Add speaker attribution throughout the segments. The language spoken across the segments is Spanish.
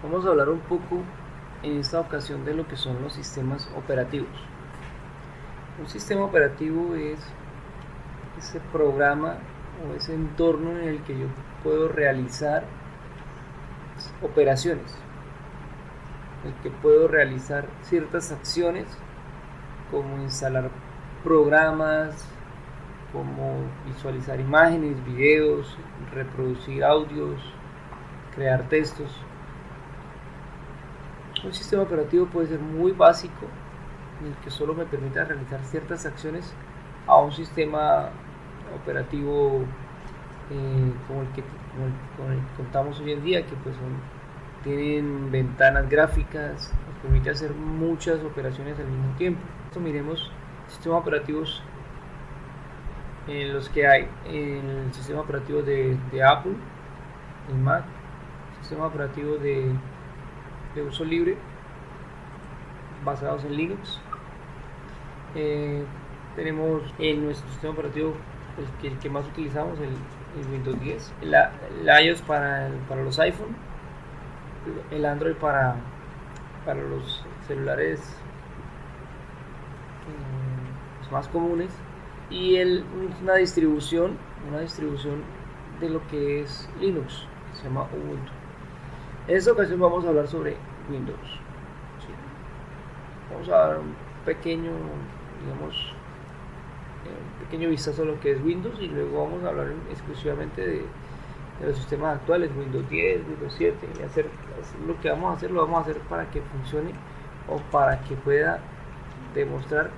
Speaker 1: Vamos a hablar un poco en esta ocasión de lo que son los sistemas operativos. Un sistema operativo es ese programa o ese entorno en el que yo puedo realizar operaciones, en el que puedo realizar ciertas acciones como instalar programas, como visualizar imágenes, videos, reproducir audios, crear textos. Un sistema operativo puede ser muy básico, en el que solo me permita realizar ciertas acciones, a un sistema operativo como el que contamos hoy en día, que pues tienen ventanas gráficas, nos permite hacer muchas operaciones al mismo tiempo. Esto miremos sistemas operativos en los que hay en el sistema operativo de Apple, en Mac, sistema operativo de uso libre basados en Linux. Tenemos en nuestro sistema operativo el que más utilizamos, el Windows 10, el iOS para los iPhone, el Android para los celulares más comunes, y una distribución de lo que es Linux, que se llama Ubuntu. En esta ocasión vamos a hablar sobre Windows. ¿Sí? Vamos a dar un pequeño vistazo a lo que es Windows, y luego vamos a hablar exclusivamente de los sistemas actuales, Windows 10, Windows 7, y lo que vamos a hacer para que funcione o para que pueda demostrar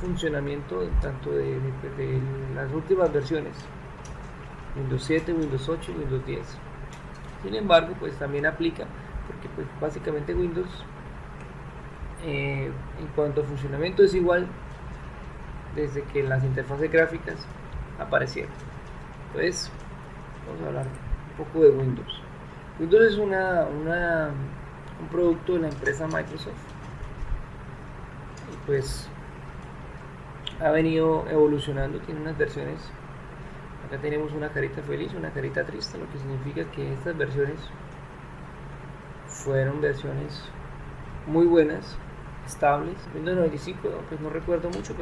Speaker 1: funcionamiento tanto de las últimas versiones, Windows 7, Windows 8 y Windows 10. Sin embargo, pues también aplica, porque pues básicamente Windows en cuanto a funcionamiento es igual desde que las interfaces gráficas aparecieron. Entonces vamos a hablar un poco de Windows. Windows es un producto de la empresa Microsoft, y pues ha venido evolucionando, tiene unas versiones. Acá tenemos una carita feliz, una carita triste, lo que significa que estas versiones fueron versiones muy buenas, estables. Windows 95, pues no recuerdo mucho,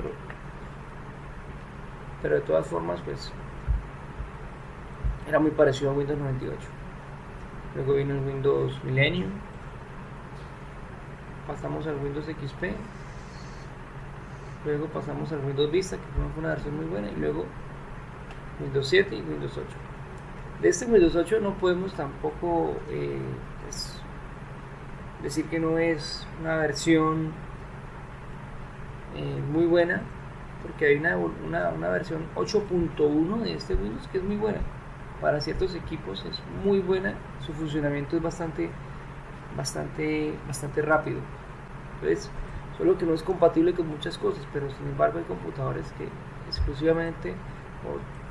Speaker 1: pero de todas formas pues era muy parecido a Windows 98. Luego vino el Windows Millennium, pasamos al Windows XP, luego pasamos al Windows Vista, que fue una versión muy buena, y luego Windows 7 y Windows 8. De este Windows 8 no podemos tampoco pues, decir que no es una versión muy buena, porque hay una versión 8.1 de este Windows que es muy buena. Para ciertos equipos es muy buena, su funcionamiento es bastante rápido. Entonces, solo que no es compatible con muchas cosas, pero sin embargo hay computadores que exclusivamente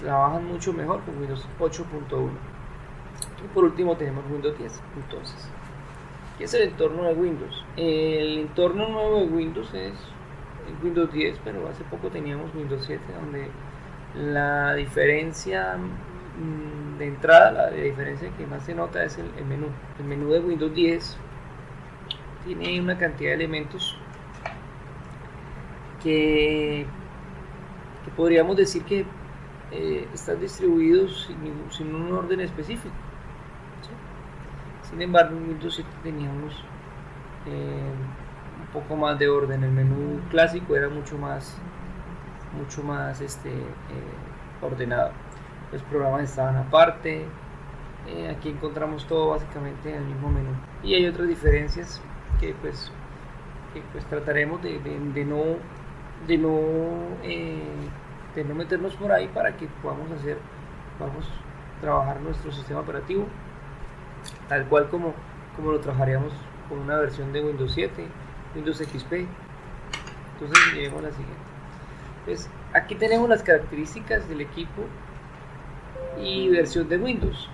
Speaker 1: trabajan mucho mejor con Windows 8.1. Y por último tenemos Windows 10. Entonces, ¿qué es el entorno de Windows? El entorno nuevo de Windows es el Windows 10, pero hace poco teníamos Windows 7, donde la diferencia de entrada, la diferencia que más se nota es el menú. El menú de Windows 10 tiene una cantidad de elementos que podríamos decir que están distribuidos sin un orden específico. ¿Sí? Sin embargo, en Windows 7 teníamos un poco más de orden. El menú clásico era mucho más ordenado. Los programas estaban aparte. Aquí encontramos todo básicamente en el mismo menú. Y hay otras diferencias que pues trataremos de no meternos por ahí, para que podamos trabajar nuestro sistema operativo tal cual como lo trabajaríamos con una versión de Windows 7, Windows XP. Entonces lleguemos a la siguiente. Pues aquí tenemos las características del equipo y versión de Windows.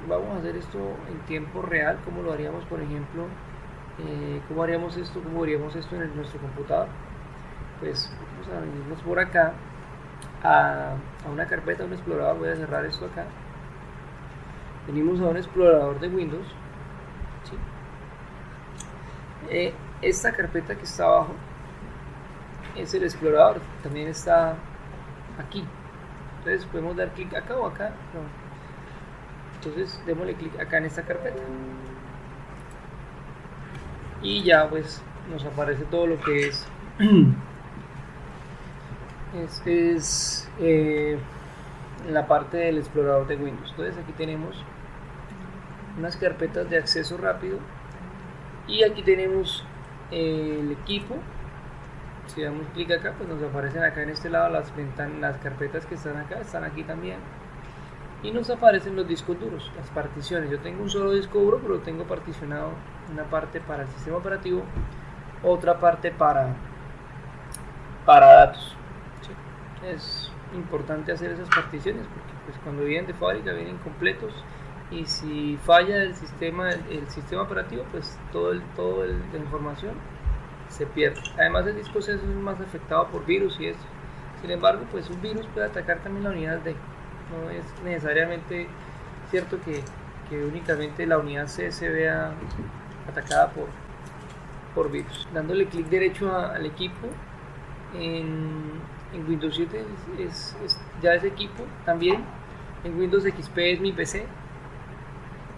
Speaker 1: Vamos a hacer esto en tiempo real, como lo haríamos, por ejemplo, cómo veríamos esto en nuestro computador. Pues vamos a venirnos por acá a una carpeta, un explorador. Voy a cerrar esto acá. Venimos a un explorador de Windows, ¿sí? Esta carpeta que está abajo es el explorador, también está aquí. Entonces podemos dar clic acá o acá. No. Entonces démosle clic acá en esta carpeta y ya pues nos aparece todo lo que es la parte del explorador de Windows. Entonces aquí tenemos unas carpetas de acceso rápido y aquí tenemos el equipo. Si damos clic acá, pues nos aparecen acá en este lado las ventanas, las carpetas que están acá, están aquí también. Y nos aparecen los discos duros, las particiones. Yo tengo un solo disco duro, pero tengo particionado una parte para el sistema operativo, otra parte para datos. ¿Sí? Es importante hacer esas particiones porque pues, cuando vienen de fábrica vienen completos y si falla el sistema operativo, pues toda la información se pierde. Además el disco C es más afectado por virus y eso. Sin embargo, pues un virus puede atacar también la unidad D. No es necesariamente cierto que únicamente la unidad C se vea atacada por virus. Dándole clic derecho al equipo en Windows 7 ya es equipo también. En Windows XP es mi PC.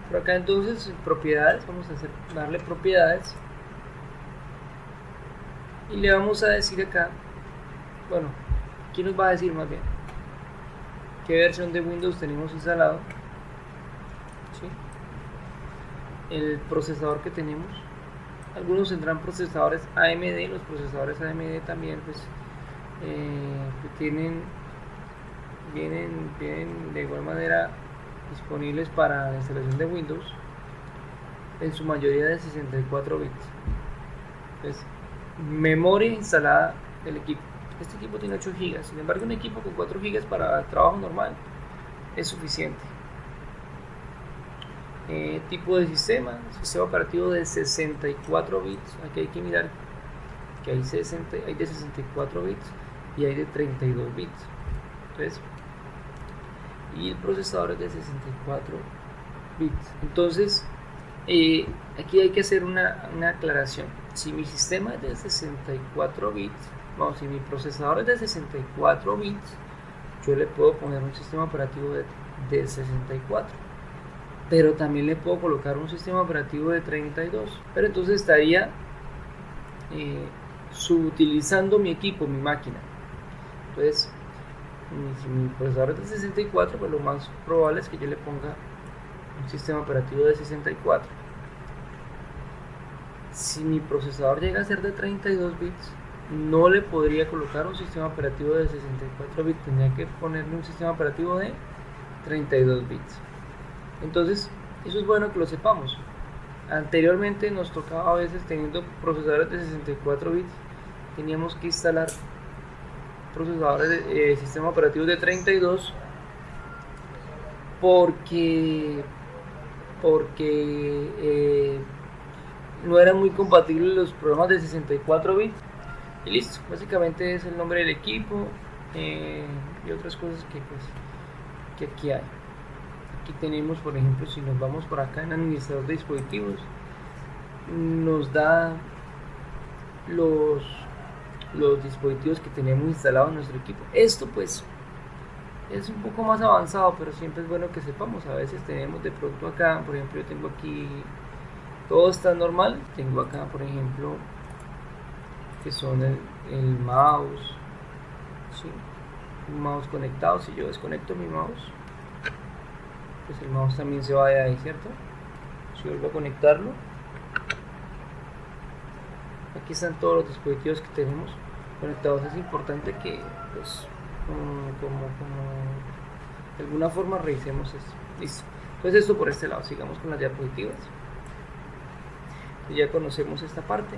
Speaker 1: Por acá entonces propiedades, vamos a darle propiedades y le vamos a decir acá, bueno, aquí nos va a decir más bien qué versión de Windows tenemos instalado, ¿sí? El procesador que tenemos. Algunos tendrán procesadores AMD, los procesadores AMD también pues vienen de igual manera disponibles para la instalación de Windows, en su mayoría de 64 bits. Entonces, memoria instalada del equipo. Este equipo tiene 8 GB, sin embargo un equipo con 4 GB para trabajo normal es suficiente. Tipo de sistema operativo de 64 bits. Aquí hay que mirar que hay de 64 bits y hay de 32 bits. Entonces, y el procesador es de 64 bits. Entonces, aquí hay que hacer una aclaración. Si mi sistema es de 64 bits, vamos, si mi procesador es de 64 bits, yo le puedo poner un sistema operativo de 64, pero también le puedo colocar un sistema operativo de 32, pero entonces estaría subutilizando mi equipo, mi máquina. Entonces, si mi procesador es de 64, pues lo más probable es que yo le ponga un sistema operativo de 64. Si mi procesador llega a ser de 32 bits, no le podría colocar un sistema operativo de 64 bits, tendría que ponerle un sistema operativo de 32 bits. Entonces, eso es bueno que lo sepamos. Anteriormente nos tocaba a veces, teniendo procesadores de 64 bits, teníamos que instalar procesadores de sistema operativo de 32 porque no eran muy compatibles los programas de 64 bits. Y listo, básicamente es el nombre del equipo y otras cosas que aquí hay. Aquí tenemos, por ejemplo, si nos vamos por acá en administrador de dispositivos, nos da los dispositivos que tenemos instalados en nuestro equipo. Esto pues es un poco más avanzado, pero siempre es bueno que sepamos. A veces tenemos de pronto acá, por ejemplo, yo tengo aquí, todo está normal. Tengo acá, por ejemplo, que son el mouse, ¿sí? Un mouse conectado. Si yo desconecto mi mouse, pues el mouse también se va de ahí, ¿cierto? Si vuelvo a conectarlo, aquí están todos los dispositivos que tenemos conectados. Es importante que pues como de alguna forma revisemos esto. Listo. Entonces esto por este lado. Sigamos con las diapositivas. Ya conocemos esta parte.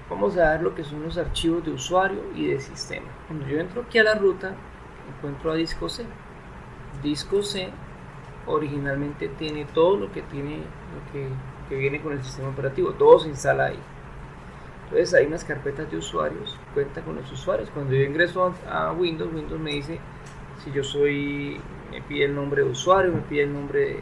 Speaker 1: Vamos a ver lo que son los archivos de usuario y de sistema. Cuando yo entro aquí a la ruta, encuentro a disco C. Disco C originalmente tiene todo lo que viene con el sistema operativo, todo se instala ahí. Entonces hay unas carpetas de usuarios, cuenta con los usuarios. Cuando yo ingreso a Windows me dice si yo soy, me pide el nombre de usuario, me pide el nombre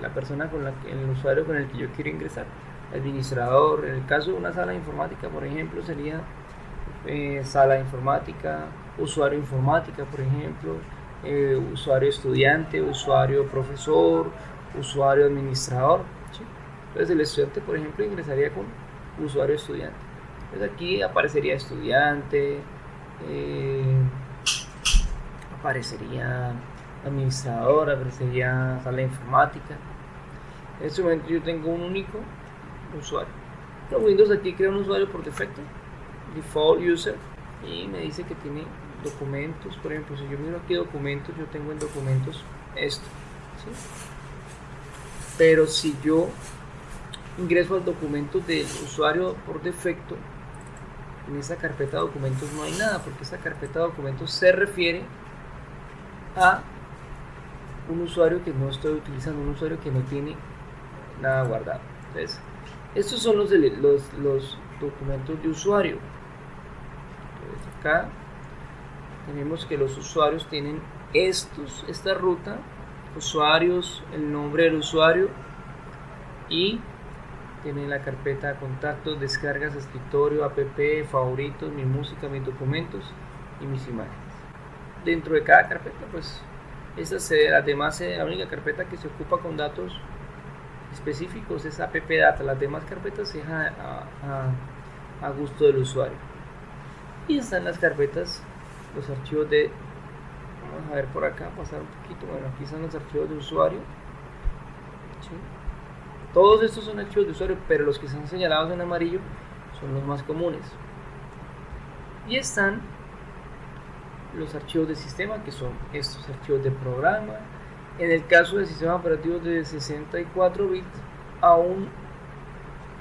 Speaker 1: la persona el usuario con el que yo quiero ingresar, administrador. En el caso de una sala de informática, por ejemplo, sería sala de informática, usuario informática, por ejemplo, usuario estudiante, usuario profesor, usuario administrador, ¿sí? Entonces el estudiante, por ejemplo, ingresaría con usuario estudiante. Entonces aquí aparecería estudiante, aparecería administrador, aparecería sala de informática. En este momento yo tengo un único usuario. Pero Windows aquí crea un usuario por defecto, default user, y me dice que tiene documentos. Por ejemplo, si yo miro aquí documentos, yo tengo en documentos esto, ¿sí? Pero si yo ingreso al documento del usuario por defecto, en esa carpeta de documentos no hay nada, porque esa carpeta de documentos se refiere a un usuario que no estoy utilizando, un usuario que no tiene nada guardado. Entonces, estos son los documentos de usuario. Entonces, acá tenemos que los usuarios tienen esta ruta, usuarios, el nombre del usuario, y tienen la carpeta contactos, descargas, escritorio, app, favoritos, mi música, mis documentos y mis imágenes. Dentro de cada carpeta, pues la única carpeta que se ocupa con datos específicos es app data. Las demás carpetas se dejan a gusto del usuario. Y están las carpetas, los archivos vamos a ver por acá, pasar un poquito. Bueno, aquí están los archivos de usuario, ¿sí? Todos estos son archivos de usuario, pero los que están señalados en amarillo son los más comunes. Y están los archivos de sistema, que son estos archivos de programa. En el caso de sistemas operativos de 64 bits, aún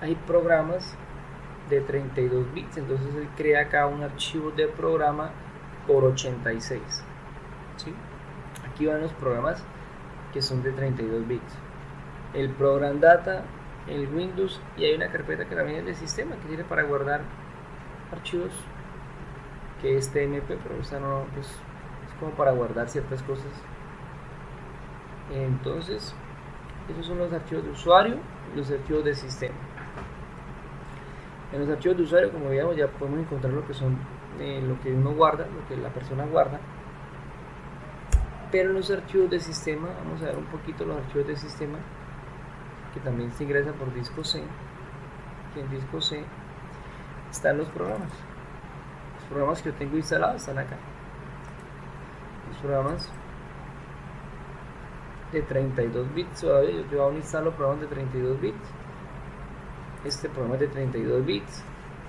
Speaker 1: hay programas de 32 bits, entonces él crea acá un archivo de programa por 86, ¿sí? Aquí van los programas que son de 32 bits, el program data, el Windows, y hay una carpeta que también es de sistema, que tiene para guardar archivos, que es TMP, pero esta no, pues, es como para guardar ciertas cosas. Entonces, esos son los archivos de usuario y los archivos de sistema. En los archivos de usuario, como veíamos, ya podemos encontrar lo que son lo que uno guarda, lo que la persona guarda. Pero en los archivos de sistema, vamos a ver un poquito los archivos de sistema, que también se ingresa por disco C. Que en disco C están los programas. Los programas que yo tengo instalados están acá. Los programas de 32 bits, todavía yo aún instalo programas de 32 bits. Este programa es de 32 bits.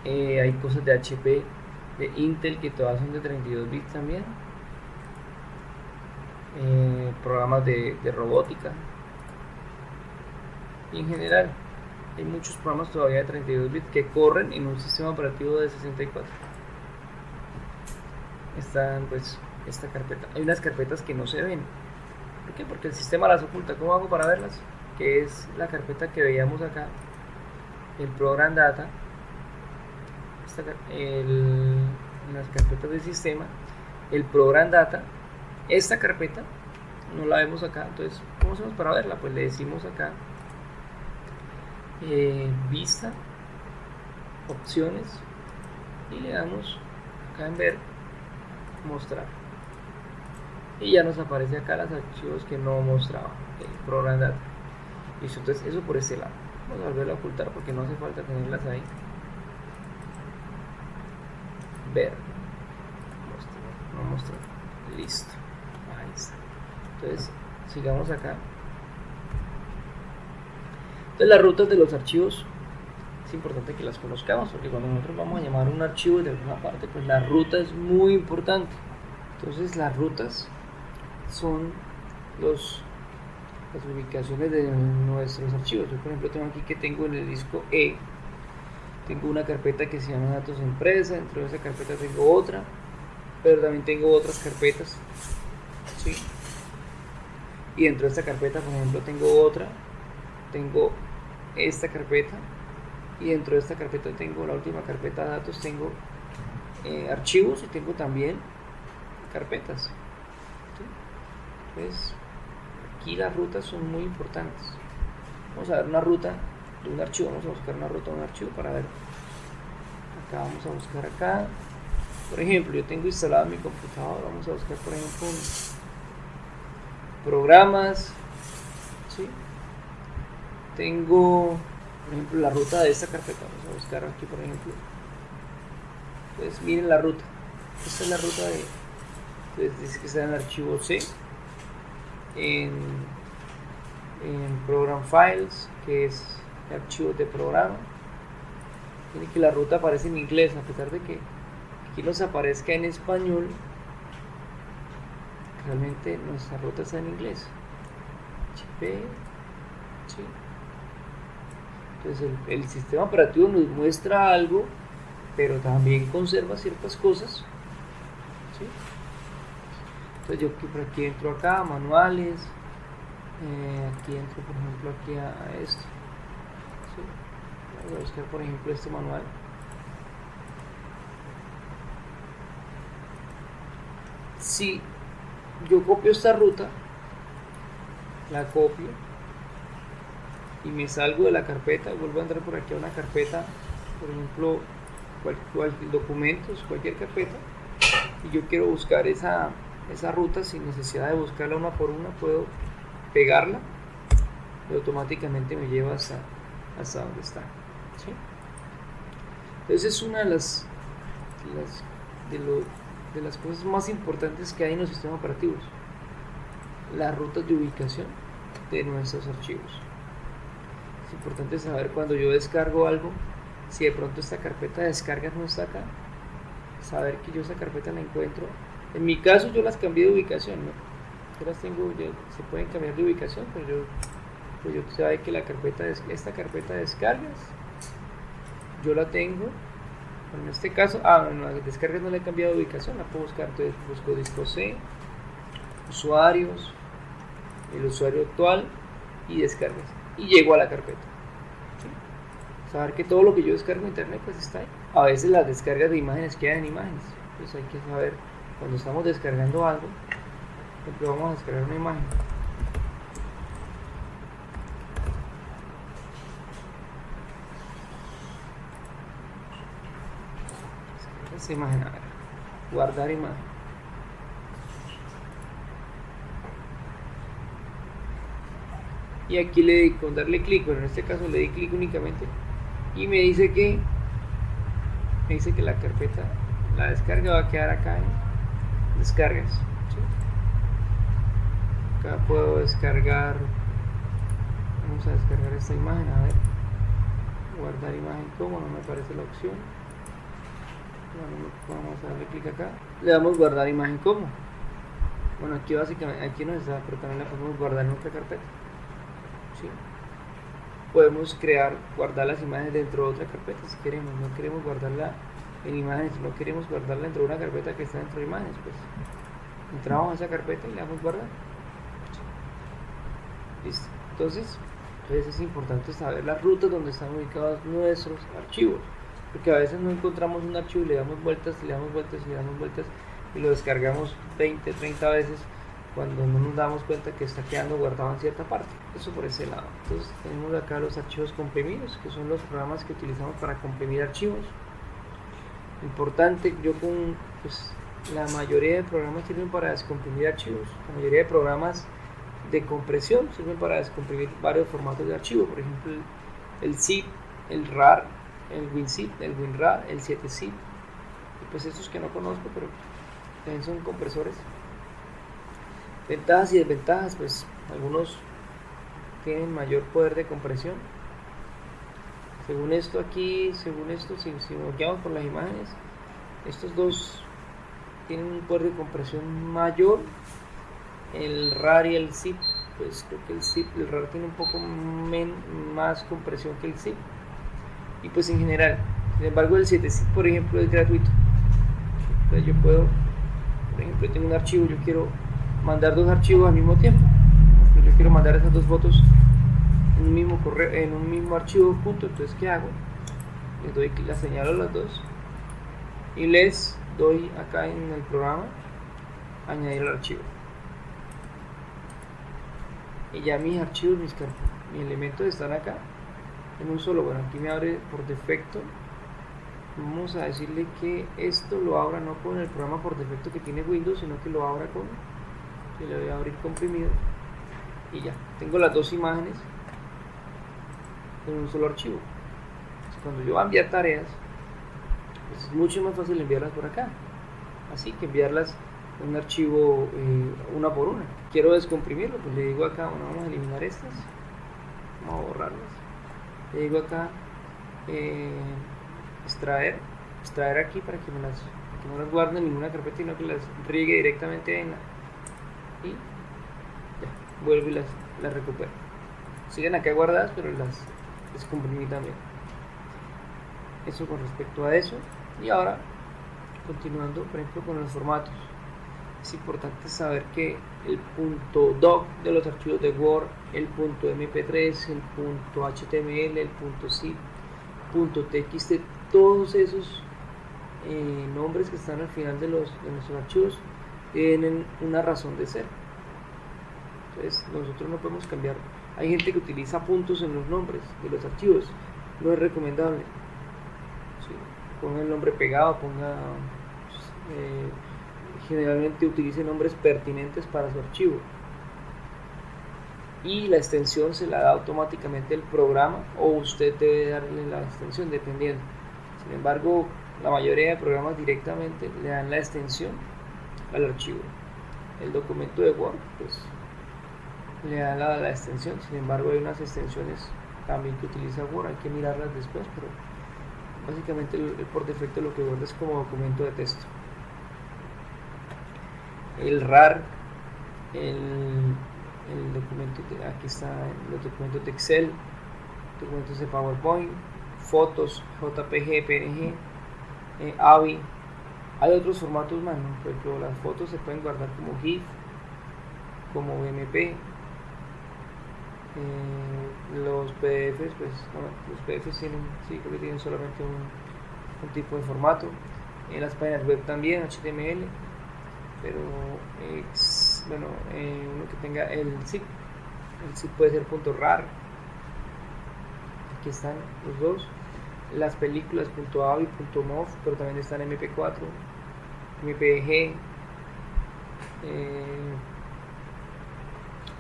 Speaker 1: Hay cosas de HP, de Intel, que todas son de 32 bits también. Programas de robótica. Y en general hay muchos programas todavía de 32 bits que corren en un sistema operativo de 64. Están, pues, esta carpeta. Hay unas carpetas que no se ven. ¿Por qué? Porque el sistema las oculta. ¿Cómo hago para verlas? Que es la carpeta que veíamos acá, el program data, las carpetas del sistema, el program data. Esta carpeta no la vemos acá. Entonces, ¿cómo hacemos para verla? Pues le decimos acá vista, opciones, y le damos acá en ver, mostrar, y ya nos aparece acá los archivos que no mostraba el program data. Listo, entonces eso por este lado. Vamos a volverlo a ocultar porque no hace falta tenerlas ahí. Ver, mostrar, no mostrar, listo, ahí está. Entonces sigamos acá. Entonces las rutas de los archivos es importante que las conozcamos, porque cuando nosotros vamos a llamar un archivo de alguna parte, pues la ruta es muy importante. Entonces las rutas son las ubicaciones de nuestros archivos. Yo, por ejemplo, tengo aquí que tengo en el disco E, tengo una carpeta que se llama datos empresa. Dentro de esa carpeta tengo otra, pero también tengo otras carpetas, ¿sí? Y dentro de esta carpeta, por ejemplo, tengo esta carpeta, y dentro de esta carpeta tengo la última carpeta de datos, tengo archivos, y tengo también carpetas, ¿sí? Entonces aquí las rutas son muy importantes. Vamos a ver una ruta de un archivo, vamos a buscar una ruta de un archivo para ver. Acá vamos a buscar acá. Por ejemplo, yo tengo instalado en mi computador, vamos a buscar por ejemplo programas, ¿sí? Tengo, por ejemplo, la ruta de esta carpeta, vamos a buscar aquí por ejemplo. Pues miren la ruta, esta es la ruta de, entonces dice que está en el archivo C, en Program Files, que es el archivo de programa. Tiene que la ruta aparece en inglés, a pesar de que aquí nos aparezca en español, realmente nuestra ruta está en inglés. HP, ¿sí? Entonces el sistema operativo nos muestra algo, pero también conserva ciertas cosas, ¿sí? Entonces yo por aquí entro acá, manuales, aquí entro por ejemplo aquí a esto, ¿sí? Voy a buscar por ejemplo este manual. Si yo copio esta ruta, la copio y me salgo de la carpeta, vuelvo a entrar por aquí a una carpeta, por ejemplo documentos, cualquier carpeta, y yo quiero buscar esa ruta sin necesidad de buscarla una por una, puedo pegarla y automáticamente me lleva hasta donde está, ¿sí? Entonces es una de las cosas más importantes que hay en los sistemas operativos, las rutas de ubicación de nuestros archivos. Es importante saber cuando yo descargo algo, si de pronto esta carpeta de descargas no está acá, saber que yo esa carpeta la encuentro. En mi caso yo las cambié de ubicación, ¿no? Yo las tengo, se pueden cambiar de ubicación, pero yo sé que esta carpeta de descargas yo la tengo. En este caso, en las descargas no le he cambiado de ubicación, la puedo buscar. Entonces busco disco C, usuarios, el usuario actual y descargas, y llego a la carpeta, ¿sí? Saber que todo lo que yo descargo en internet pues está ahí. A veces las descargas de imágenes quedan en imágenes, pues hay que saber cuando estamos descargando algo. Por ejemplo, vamos a descargar una imagen. Esa imagen, a ver, guardar imagen. Y aquí le di con darle clic, bueno, en este caso le di clic únicamente y me dice que la carpeta, la descarga va a quedar acá en descargas, ¿sí? Acá puedo descargar, vamos a descargar esta imagen, a ver, guardar imagen como, no me aparece la opción. Bueno, vamos a darle clic acá, le damos guardar imagen como. Bueno, aquí básicamente, aquí no está, pero también la podemos guardar en otra carpeta, ¿sí? Podemos guardar las imágenes dentro de otra carpeta si queremos. No queremos guardarla en imágenes, no queremos guardarla dentro de una carpeta que está dentro de imágenes, pues entramos a esa carpeta y le damos guardar, ¿sí? Listo. Entonces es importante saber las rutas donde están ubicados nuestros archivos, porque a veces no encontramos un archivo y le damos vueltas y le damos vueltas y le damos vueltas y lo descargamos 20, 30 veces cuando no nos damos cuenta que está quedando guardado en cierta parte. Eso por ese lado. Entonces tenemos acá los archivos comprimidos, que son los programas que utilizamos para comprimir archivos. Importante, pues la mayoría de programas sirven para descomprimir archivos. La mayoría de programas de compresión sirven para descomprimir varios formatos de archivo. Por ejemplo, el zip, el RAR, el WinZip, el WinRAR, el 7zip. Y pues estos que no conozco, pero también son compresores. Ventajas y desventajas, pues algunos tienen mayor poder de compresión. Según esto, si volteamos por las imágenes, estos dos tienen un poder de compresión mayor. El RAR y el zip, pues creo que el RAR tiene un poco más compresión que el zip. Y pues en general, sin embargo, el 7zip, por ejemplo, es gratuito. Entonces yo puedo, por ejemplo, tengo un archivo, yo quiero mandar dos archivos al mismo tiempo. Yo quiero mandar esas dos fotos en un mismo correo, en un mismo archivo junto. Entonces, ¿qué hago? Les doy, las señalo a las dos y les doy acá en el programa añadir el archivo. y ya mis archivos, mis elementos están acá en un solo. Bueno, aquí me abre por defecto. Vamos a decirle que esto lo abra no con el programa por defecto que tiene Windows, sino que lo abra con, que le voy a abrir comprimido, y ya tengo las dos imágenes en un solo archivo. Entonces, cuando yo voy a enviar tareas, pues es mucho más fácil enviarlas por acá, así que enviarlas en un archivo una por una. Quiero descomprimirlo, pues le digo acá, bueno, vamos a eliminar estas, vamos a borrarlas, le digo acá extraer aquí para que no las guarde en ninguna carpeta, sino que las riegue directamente en la, y ya, vuelvo y las recupero. Siguen acá guardadas, pero las descomprimí también. Eso con respecto a eso. Y ahora, continuando, por ejemplo, con los formatos, es importante saber que el .doc de los archivos de Word, el .mp3, el .html, el .zip, .txt, todos esos nombres que están al final de nuestros archivos tienen una razón de ser. Entonces nosotros no podemos cambiar. Hay gente que utiliza puntos en los nombres de los archivos, no es recomendable. ¿Sí? Ponga el nombre pegado, generalmente utilice nombres pertinentes para su archivo, y la extensión se la da automáticamente el programa, o usted debe darle la extensión dependiendo. Sin embargo, la mayoría de programas directamente le dan la extensión al archivo. El documento de Word, pues, le da la extensión. Sin embargo, hay unas extensiones también que utiliza Word, hay que mirarlas después, pero básicamente por defecto lo que guarda es como documento de texto. El RAR, el documento aquí está, los documentos de Excel, documentos de PowerPoint, fotos, JPG, PNG, AVI. Hay otros formatos más, ¿no? Por ejemplo, las fotos se pueden guardar como GIF, como BMP. Los PDFs, pues no, los PDFs tienen, sí, creo que tienen solamente un tipo de formato. En las páginas web también, HTML, pero bueno, uno que tenga el zip puede ser .rar. Aquí están los dos. Las películas .avi, .mov, pero también están MP4, MPG,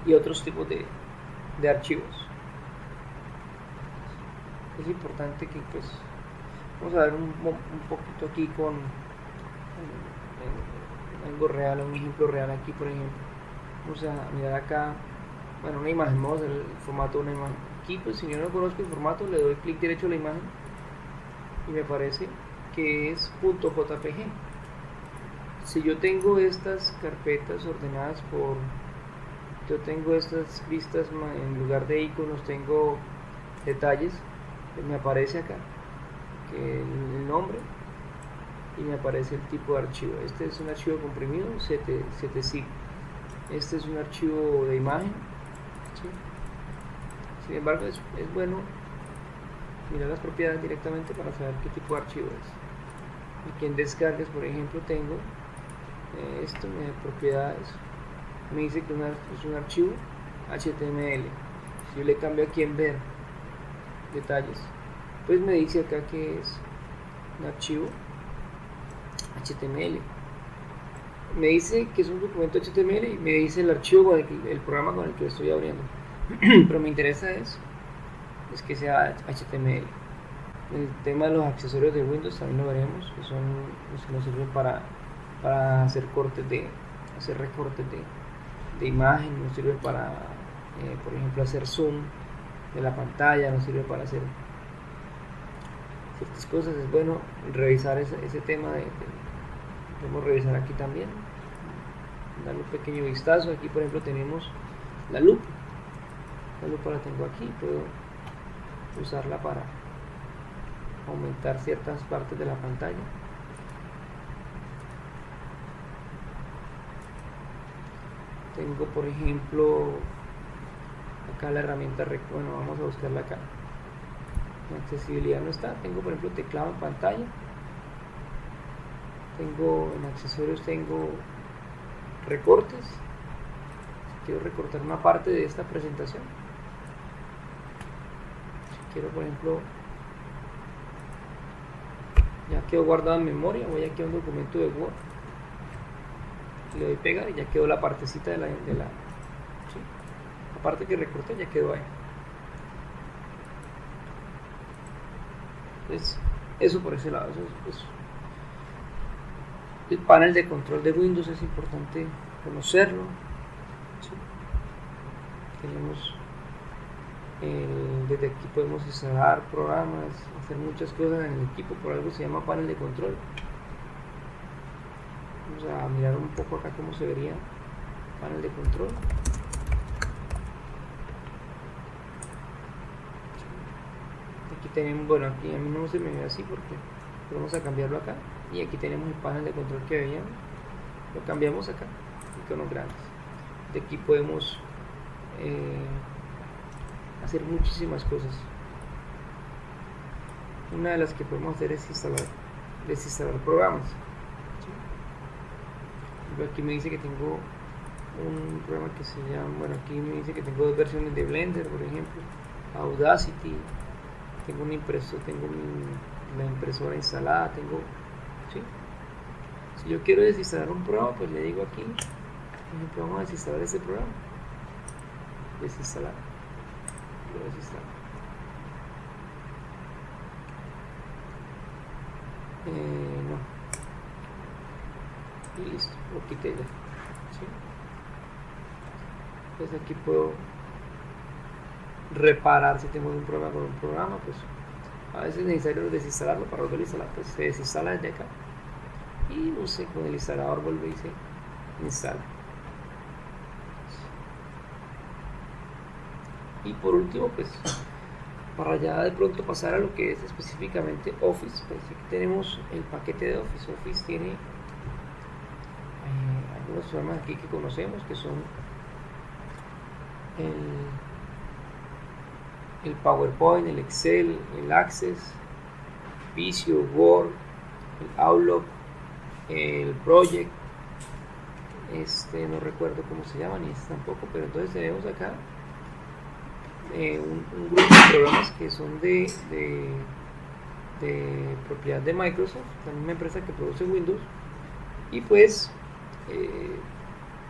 Speaker 1: y otros tipos de archivos. Es importante que, pues, vamos a ver un poquito aquí con algo real, un ejemplo real aquí. Por ejemplo, vamos a mirar acá, bueno, una imagen, vamos a ver el formato de una imagen. Aquí, pues, si yo no conozco el formato, le doy clic derecho a la imagen y me parece que es .jpg. Si yo tengo estas carpetas ordenadas por, yo tengo estas vistas, en lugar de iconos tengo detalles, pues me aparece acá que el nombre, y me aparece el tipo de archivo. Este es un archivo comprimido 7zip. Este es un archivo de imagen, ¿sí? Sin embargo, es bueno mirar las propiedades directamente para saber qué tipo de archivo es. Aquí en descargas, por ejemplo, tengo esto, propiedades, me dice que es un archivo HTML. Si yo le cambio aquí en ver detalles, pues me dice acá que es un archivo HTML. Me dice que es un documento HTML y me dice el archivo, el programa con el que estoy abriendo. Pero me interesa es que sea HTML. El tema de los accesorios de Windows también lo veremos, que son los que nos sirven para hacer recortes de imagen, nos sirve para, por ejemplo, hacer zoom de la pantalla, nos sirve para hacer ciertas cosas. Es bueno revisar ese tema podemos revisar aquí también, darle un pequeño vistazo. Aquí, por ejemplo, tenemos la lupa. La lupa la tengo aquí, puedo usarla para aumentar ciertas partes de la pantalla. Tengo, por ejemplo, acá la herramienta, bueno, vamos a buscarla acá. La accesibilidad no está. Tengo, por ejemplo, teclado en pantalla. Tengo en accesorios, tengo recortes. quiero recortar una parte de esta presentación, si quiero, por ejemplo, ya quedó guardado en memoria, voy aquí a un documento de Word, le doy pegar y ya quedó la partecita de la ¿sí? La parte que recorté ya quedó ahí. Entonces, eso por ese lado, eso. El panel de control de Windows es importante conocerlo, ¿sí? Tenemos desde aquí podemos instalar programas, hacer muchas cosas en el equipo, por algo se llama panel de control. Vamos a mirar un poco acá cómo se vería panel de control. Aquí tenemos, bueno, aquí a mí no se me ve así porque vamos a cambiarlo acá, y aquí tenemos el panel de control que veíamos, lo cambiamos acá, iconos grandes. De aquí podemos hacer muchísimas cosas. Una de las que podemos hacer es desinstalar programas, ¿sí? Aquí me dice que tengo un programa que se llama, bueno, aquí me dice que tengo 2 versiones de Blender, por ejemplo, Audacity, tengo una impresora, la impresora instalada, ¿sí? Si yo quiero desinstalar un programa, pues le digo aquí, por ejemplo, vamos a desinstalar este programa, desinstalar. No, y listo, lo quité ya, ¿sí? Entonces aquí puedo reparar si tengo un problema con un programa, pues a veces es necesario desinstalarlo para volver a instalar, pues se desinstala desde acá y no sé, con el instalador vuelve y se instala. Y por último, pues para ya de pronto pasar a lo que es específicamente Office, pues aquí tenemos el paquete de Office. Office tiene algunos programas aquí que conocemos, que son el PowerPoint, el Excel, el Access, Visio, Word, el Outlook, el Project, no recuerdo cómo se llama ni este tampoco, pero entonces tenemos acá un grupo de programas que son de propiedad de Microsoft, la misma empresa que produce Windows, y pues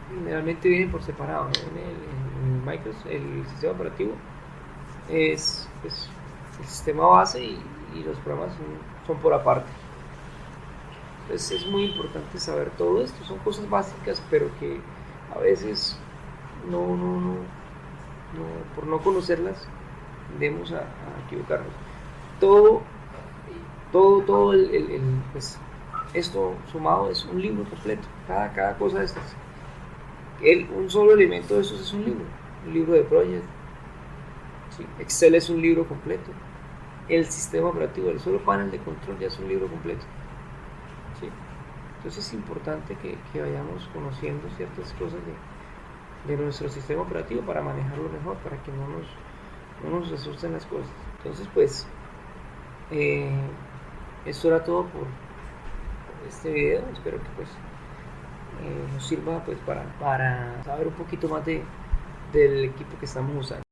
Speaker 1: generalmente vienen por separado, ¿no? En Microsoft el sistema operativo es pues, el sistema base y los programas son por aparte. Entonces es muy importante saber todo esto, son cosas básicas, pero que a veces por no conocerlas tendemos a equivocarnos. Todo pues, esto sumado es un libro completo, cada cosa de estas. Un solo elemento de estos es un libro de Project, ¿sí? Excel es un libro completo, el sistema operativo, el solo panel de control ya es un libro completo, ¿sí? Entonces es importante que vayamos conociendo ciertas cosas de nuestro sistema operativo para manejarlo mejor, para que no nos asusten las cosas. Entonces pues esto era todo por este video. Espero que pues nos sirva pues para saber un poquito más del equipo que estamos usando.